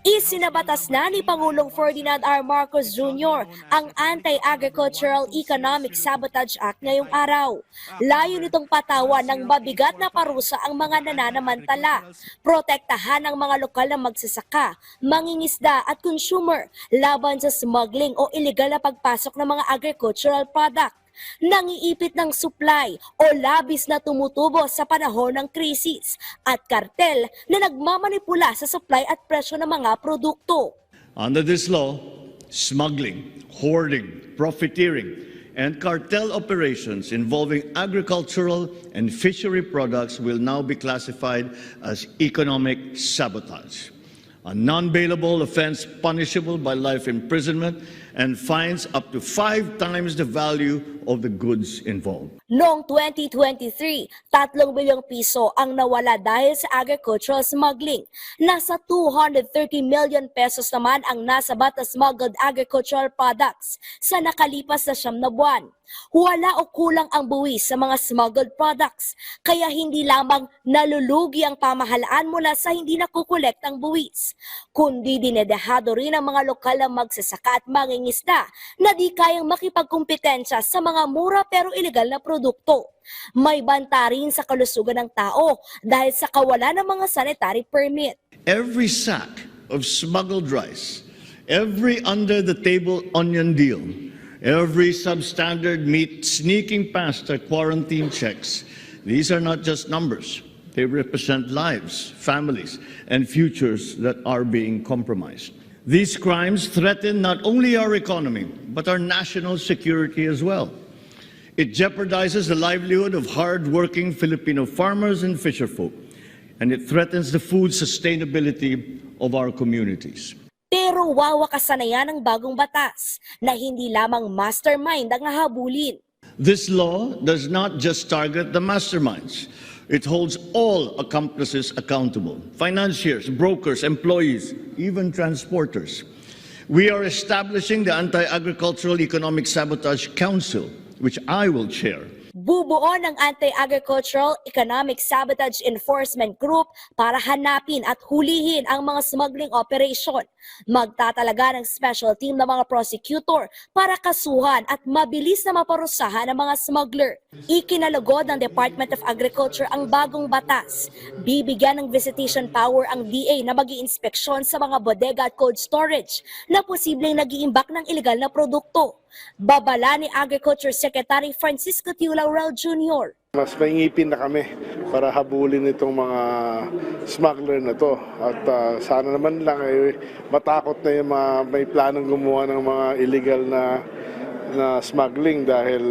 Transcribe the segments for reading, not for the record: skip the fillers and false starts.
Isinabatas na ni Pangulong Ferdinand R. Marcos Jr. ang Anti-Agricultural Economic Sabotage Act ngayong araw. Layo nitong patawan ng mabigat na parusa ang mga nananamantala, protektahan ang mga lokal na magsasaka, mangingisda at consumer laban sa smuggling o illegal na pagpasok ng mga agricultural product. Nangiipit ng supply o labis na tumutubo sa panahon ng krisis at kartel na nagmamanipula sa supply at presyo ng mga produkto. Under this law, smuggling, hoarding, profiteering, and cartel operations involving agricultural and fishery products will now be classified as economic sabotage, a non-bailable offense punishable by life imprisonment and fines up to 5 times the value of the goods involved. Noong 2023, 3 bilyong piso ang nawala dahil sa agricultural smuggling. Nasa 230 million pesos naman ang nasabat na smuggled agricultural products sa nakalipas na 9 na buwan. Wala o kulang ang buwis sa mga smuggled products, kaya hindi lamang nalulugi ang pamahalaan mula sa hindi nakukolekt ang buwis, kundi dinedehado rin ang mga lokal na magsasaka at mangingisda na di kayang makipagkumpetensya sa mga mura pero ilegal na produkto. May banta rin sa kalusugan ng tao dahil sa kawalan ng mga sanitary permit. Every sack of smuggled rice, every under-the-table onion deal, every substandard meat sneaking past our quarantine checks, these are not just numbers. They represent lives, families, and futures that are being compromised. These crimes threaten not only our economy, but our national security as well. It jeopardizes the livelihood of hard-working Filipino farmers and fisherfolk, and it threatens the food sustainability of our communities. Pero wawakasan na yan ang bagong batas na hindi lamang mastermind ang hahabulin. This law does not just target the masterminds. It holds all accomplices accountable, financiers, brokers, employees, even transporters. We are establishing the Anti-Agricultural Economic Sabotage Council, which I will chair. Bubuo ng Anti-Agricultural Economic Sabotage Enforcement Group para hanapin at hulihin ang mga smuggling operation. Magtatalaga ng special team ng mga prosecutor para kasuhan at mabilis na maparusahan ang mga smuggler. Ikinalugod ng Department of Agriculture ang bagong batas. Bibigyan ng visitation power ang DA na mag-iinspeksyon sa mga bodega at cold storage na posibleng nag-iimbak ng ilegal na produkto. Babala ni Agriculture Secretary Francisco Tiu Laurel Jr. Mas maingipin na kami para habulin itong mga smuggler na to. At sana naman lang matakot na yung mga may planong gumawa ng mga illegal na smuggling dahil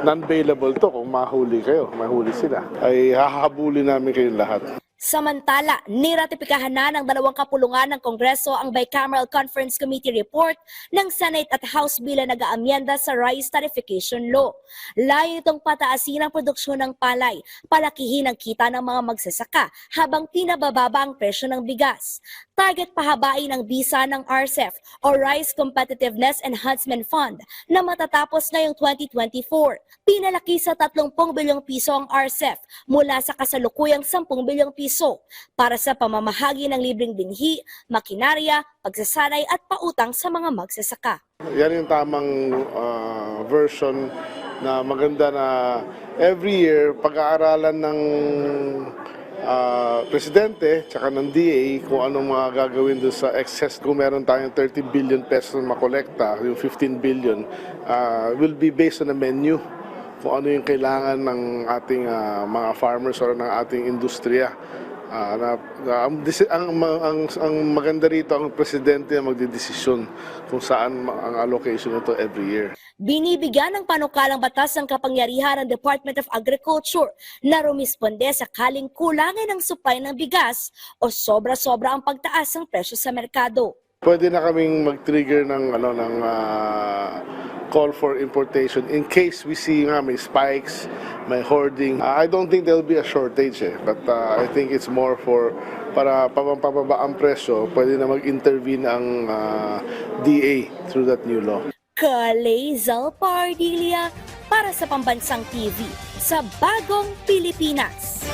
non-bailable to. Kung mahuli kayo, mahuli sila, ay hahabulin namin kayong lahat. Samantala, niratipikahan na ng 2 kapulungan ng Kongreso ang Bicameral Conference Committee report ng Senate at House Bill na nag-aamyenda sa Rice Tarification Law. Layo itong pataasin ang produksyon ng palay, palakihin ang kita ng mga magsasaka habang pinabababa ang presyo ng bigas. Target pahabain ang bisa ng RCEF o Rice Competitiveness Enhancement Fund na matatapos ngayong 2024. Pinalaki sa 30 bilyong piso ang RCEF mula sa kasalukuyang 10 bilyong piso para sa pamamahagi ng libreng binhi, makinarya, pagsasanay at pautang sa mga magsasaka. Yan yung tamang version na maganda na every year pag-aaralan ng presidente tsaka ng DA kung anong mga gagawin doon sa excess. Kung meron tayong 30 billion pesos na makolekta, yung 15 billion will be based on a menu kung ano yung kailangan ng ating mga farmers or ng ating industriya. Ang maganda rito, ang presidente ang magdidesisyon kung saan ang allocation nito every year. Binibigyan ng panukalang batas ang kapangyarihan ng Department of Agriculture na rumisponde sakaling kulangin ang supply ng bigas o sobra-sobra ang pagtaas ng presyo sa merkado. Pwede na kaming mag-trigger ng call for importation in case we see nga may spikes, may hoarding. I don't think there'll be a shortage but I think it's more for para pababa ang presyo, pwede na mag-intervene ang DA through that new law. Kalezal Pardilia para sa Pambansang TV sa Bagong Pilipinas.